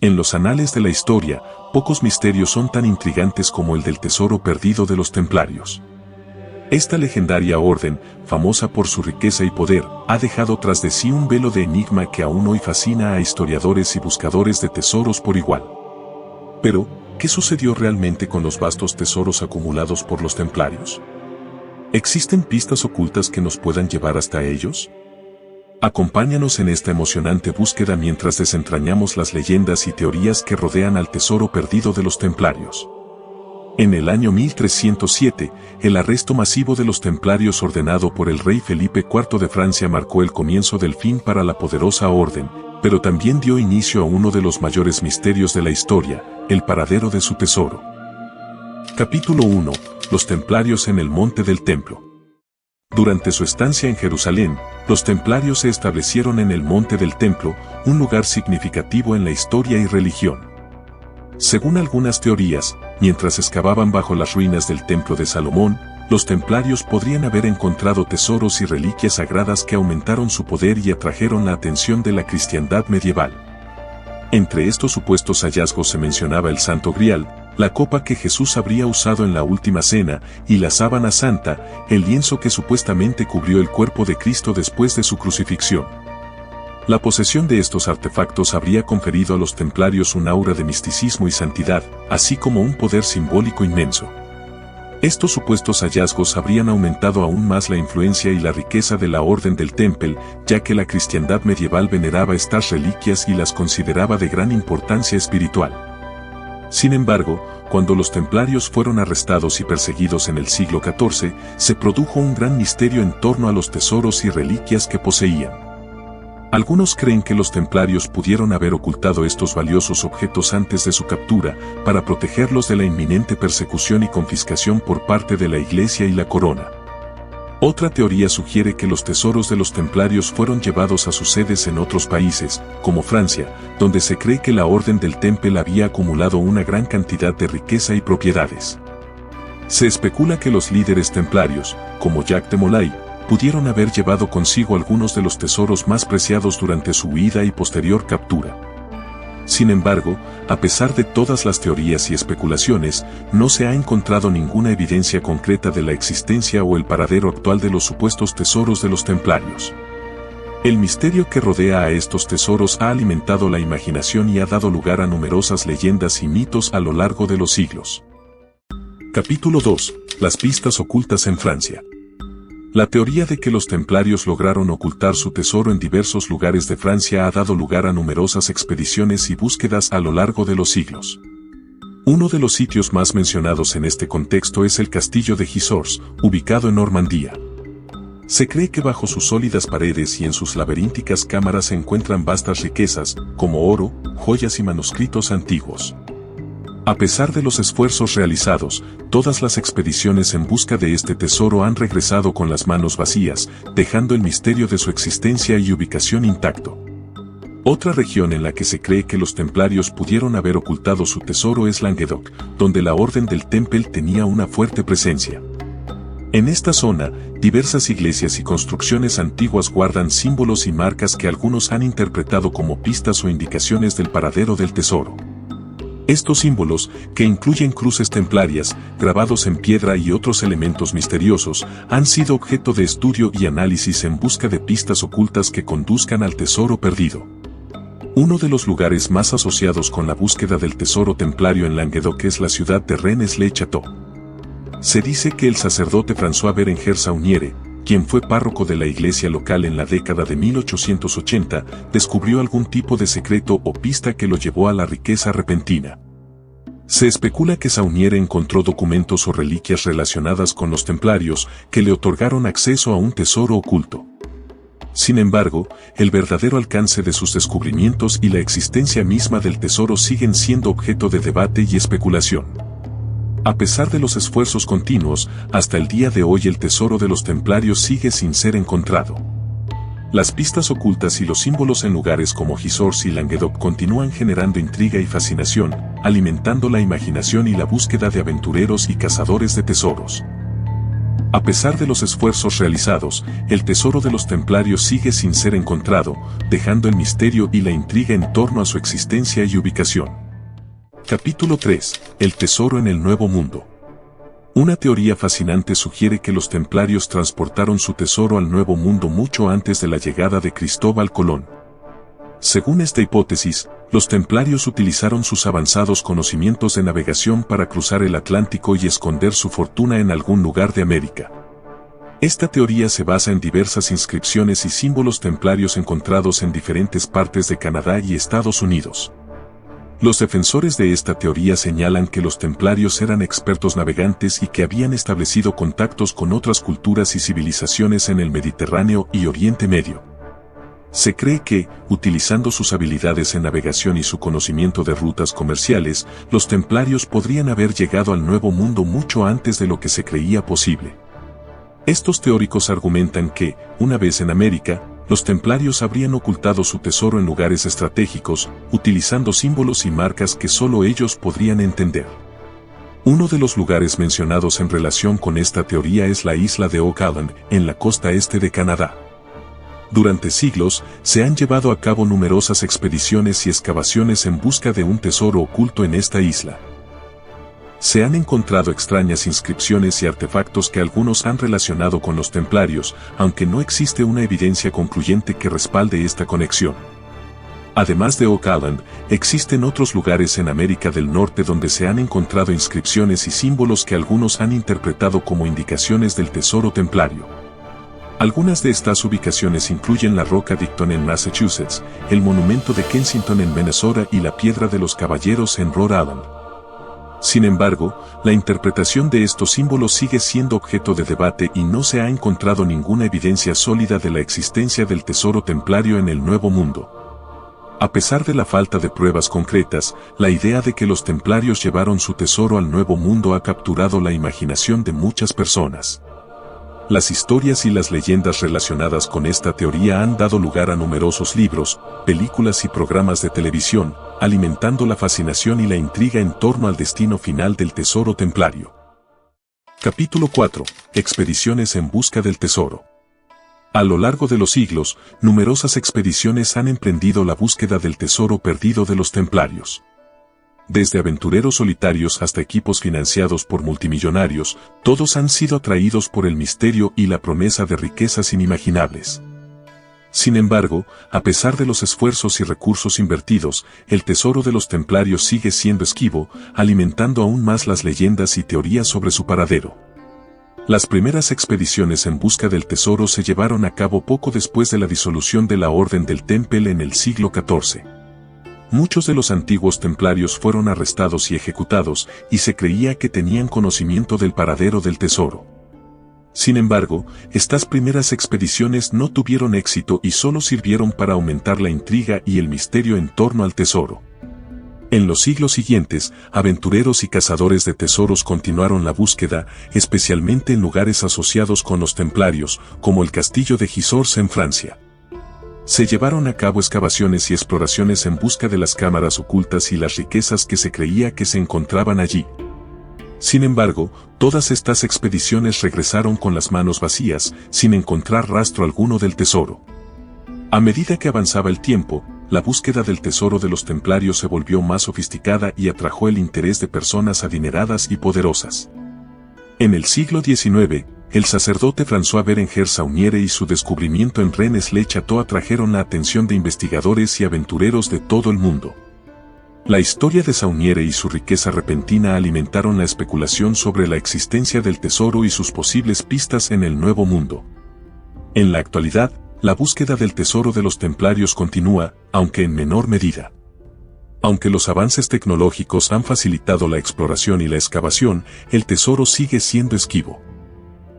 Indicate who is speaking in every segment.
Speaker 1: En los anales de la historia, pocos misterios son tan intrigantes como el del tesoro perdido de los templarios. Esta legendaria orden, famosa por su riqueza y poder, ha dejado tras de sí un velo de enigma que aún hoy fascina a historiadores y buscadores de tesoros por igual. Pero, ¿qué sucedió realmente con los vastos tesoros acumulados por los templarios? ¿Existen pistas ocultas que nos puedan llevar hasta ellos? Acompáñanos en esta emocionante búsqueda mientras desentrañamos las leyendas y teorías que rodean al tesoro perdido de los templarios. En el año 1307, el arresto masivo de los templarios ordenado por el rey Felipe IV de Francia marcó el comienzo del fin para la poderosa orden, pero también dio inicio a uno de los mayores misterios de la historia, el paradero de su tesoro. Capítulo 1. Los templarios en el Monte del Templo. Durante su estancia en Jerusalén, los templarios se establecieron en el Monte del Templo, un lugar significativo en la historia y religión. Según algunas teorías, mientras excavaban bajo las ruinas del Templo de Salomón, los templarios podrían haber encontrado tesoros y reliquias sagradas que aumentaron su poder y atrajeron la atención de la cristiandad medieval. Entre estos supuestos hallazgos se mencionaba el Santo Grial, la copa que Jesús habría usado en la Última Cena, y la sábana santa, el lienzo que supuestamente cubrió el cuerpo de Cristo después de su crucifixión. La posesión de estos artefactos habría conferido a los templarios un aura de misticismo y santidad, así como un poder simbólico inmenso. Estos supuestos hallazgos habrían aumentado aún más la influencia y la riqueza de la Orden del Temple, ya que la cristiandad medieval veneraba estas reliquias y las consideraba de gran importancia espiritual. Sin embargo, cuando los templarios fueron arrestados y perseguidos en el siglo XIV, se produjo un gran misterio en torno a los tesoros y reliquias que poseían. Algunos creen que los templarios pudieron haber ocultado estos valiosos objetos antes de su captura, para protegerlos de la inminente persecución y confiscación por parte de la Iglesia y la corona. Otra teoría sugiere que los tesoros de los templarios fueron llevados a sus sedes en otros países, como Francia, donde se cree que la Orden del Temple había acumulado una gran cantidad de riqueza y propiedades. Se especula que los líderes templarios, como Jacques de Molay, pudieron haber llevado consigo algunos de los tesoros más preciados durante su huida y posterior captura. Sin embargo, a pesar de todas las teorías y especulaciones, no se ha encontrado ninguna evidencia concreta de la existencia o el paradero actual de los supuestos tesoros de los templarios. El misterio que rodea a estos tesoros ha alimentado la imaginación y ha dado lugar a numerosas leyendas y mitos a lo largo de los siglos. Capítulo 2. Las pistas ocultas en Francia. La teoría de que los templarios lograron ocultar su tesoro en diversos lugares de Francia ha dado lugar a numerosas expediciones y búsquedas a lo largo de los siglos. Uno de los sitios más mencionados en este contexto es el castillo de Gisors, ubicado en Normandía. Se cree que bajo sus sólidas paredes y en sus laberínticas cámaras se encuentran vastas riquezas, como oro, joyas y manuscritos antiguos. A pesar de los esfuerzos realizados, todas las expediciones en busca de este tesoro han regresado con las manos vacías, dejando el misterio de su existencia y ubicación intacto. Otra región en la que se cree que los templarios pudieron haber ocultado su tesoro es Languedoc, donde la Orden del Temple tenía una fuerte presencia. En esta zona, diversas iglesias y construcciones antiguas guardan símbolos y marcas que algunos han interpretado como pistas o indicaciones del paradero del tesoro. Estos símbolos, que incluyen cruces templarias, grabados en piedra y otros elementos misteriosos, han sido objeto de estudio y análisis en busca de pistas ocultas que conduzcan al tesoro perdido. Uno de los lugares más asociados con la búsqueda del tesoro templario en Languedoc es la ciudad de Rennes-le-Château. Se dice que el sacerdote François Berenger Sauniere, quien fue párroco de la iglesia local en la década de 1880, descubrió algún tipo de secreto o pista que lo llevó a la riqueza repentina. Se especula que Sauniere encontró documentos o reliquias relacionadas con los templarios que le otorgaron acceso a un tesoro oculto. Sin embargo, el verdadero alcance de sus descubrimientos y la existencia misma del tesoro siguen siendo objeto de debate y especulación. A pesar de los esfuerzos continuos, hasta el día de hoy el tesoro de los templarios sigue sin ser encontrado. Las pistas ocultas y los símbolos en lugares como Gisors y Languedoc continúan generando intriga y fascinación, alimentando la imaginación y la búsqueda de aventureros y cazadores de tesoros. A pesar de los esfuerzos realizados, el tesoro de los templarios sigue sin ser encontrado, dejando el misterio y la intriga en torno a su existencia y ubicación. Capítulo 3. El tesoro en el Nuevo Mundo. Una teoría fascinante sugiere que los templarios transportaron su tesoro al Nuevo Mundo mucho antes de la llegada de Cristóbal Colón. Según esta hipótesis, los templarios utilizaron sus avanzados conocimientos de navegación para cruzar el Atlántico y esconder su fortuna en algún lugar de América. Esta teoría se basa en diversas inscripciones y símbolos templarios encontrados en diferentes partes de Canadá y Estados Unidos. Los defensores de esta teoría señalan que los templarios eran expertos navegantes y que habían establecido contactos con otras culturas y civilizaciones en el Mediterráneo y Oriente Medio. Se cree que, utilizando sus habilidades en navegación y su conocimiento de rutas comerciales, los templarios podrían haber llegado al Nuevo Mundo mucho antes de lo que se creía posible. Estos teóricos argumentan que, una vez en América, los templarios habrían ocultado su tesoro en lugares estratégicos, utilizando símbolos y marcas que solo ellos podrían entender. Uno de los lugares mencionados en relación con esta teoría es la isla de Oak Island, en la costa este de Canadá. Durante siglos, se han llevado a cabo numerosas expediciones y excavaciones en busca de un tesoro oculto en esta isla. Se han encontrado extrañas inscripciones y artefactos que algunos han relacionado con los templarios, aunque no existe una evidencia concluyente que respalde esta conexión. Además de Oak Island, existen otros lugares en América del Norte donde se han encontrado inscripciones y símbolos que algunos han interpretado como indicaciones del tesoro templario. Algunas de estas ubicaciones incluyen la Roca Dicton en Massachusetts, el monumento de Kensington en Minnesota y la Piedra de los Caballeros en Rhode Island. Sin embargo, la interpretación de estos símbolos sigue siendo objeto de debate y no se ha encontrado ninguna evidencia sólida de la existencia del tesoro templario en el Nuevo Mundo. A pesar de la falta de pruebas concretas, la idea de que los templarios llevaron su tesoro al Nuevo Mundo ha capturado la imaginación de muchas personas. Las historias y las leyendas relacionadas con esta teoría han dado lugar a numerosos libros, películas y programas de televisión, alimentando la fascinación y la intriga en torno al destino final del tesoro templario. Capítulo 4. Expediciones en busca del tesoro. A lo largo de los siglos, numerosas expediciones han emprendido la búsqueda del tesoro perdido de los templarios. Desde aventureros solitarios hasta equipos financiados por multimillonarios, todos han sido atraídos por el misterio y la promesa de riquezas inimaginables. Sin embargo, a pesar de los esfuerzos y recursos invertidos, el tesoro de los templarios sigue siendo esquivo, alimentando aún más las leyendas y teorías sobre su paradero. Las primeras expediciones en busca del tesoro se llevaron a cabo poco después de la disolución de la Orden del Temple en el siglo XIV. Muchos de los antiguos templarios fueron arrestados y ejecutados, y se creía que tenían conocimiento del paradero del tesoro. Sin embargo, estas primeras expediciones no tuvieron éxito y solo sirvieron para aumentar la intriga y el misterio en torno al tesoro. En los siglos siguientes, aventureros y cazadores de tesoros continuaron la búsqueda, especialmente en lugares asociados con los templarios, como el castillo de Gisors en Francia. Se llevaron a cabo excavaciones y exploraciones en busca de las cámaras ocultas y las riquezas que se creía que se encontraban allí. Sin embargo, todas estas expediciones regresaron con las manos vacías, sin encontrar rastro alguno del tesoro. A medida que avanzaba el tiempo, la búsqueda del tesoro de los templarios se volvió más sofisticada y atrajo el interés de personas adineradas y poderosas. En el siglo XIX, el sacerdote François Berenger Sauniere y su descubrimiento en Rennes-le-Château atrajeron la atención de investigadores y aventureros de todo el mundo. La historia de Sauniere y su riqueza repentina alimentaron la especulación sobre la existencia del tesoro y sus posibles pistas en el Nuevo Mundo. En la actualidad, la búsqueda del tesoro de los templarios continúa, aunque en menor medida. Aunque los avances tecnológicos han facilitado la exploración y la excavación, el tesoro sigue siendo esquivo.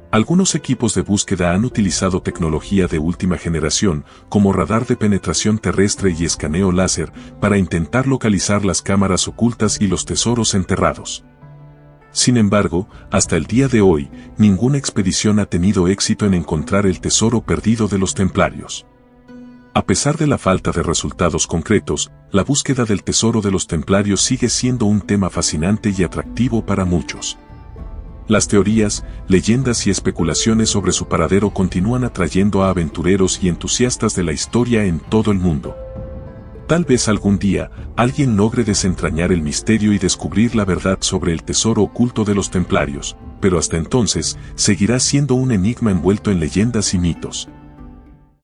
Speaker 1: Algunos equipos de búsqueda han utilizado tecnología de última generación, como radar de penetración terrestre y escaneo láser, para intentar localizar las cámaras ocultas y los tesoros enterrados. Sin embargo, hasta el día de hoy, ninguna expedición ha tenido éxito en encontrar el tesoro perdido de los templarios. A pesar de la falta de resultados concretos, la búsqueda del tesoro de los templarios sigue siendo un tema fascinante y atractivo para muchos. Las teorías, leyendas y especulaciones sobre su paradero continúan atrayendo a aventureros y entusiastas de la historia en todo el mundo. Tal vez algún día, alguien logre desentrañar el misterio y descubrir la verdad sobre el tesoro oculto de los templarios, pero hasta entonces, seguirá siendo un enigma envuelto en leyendas y mitos.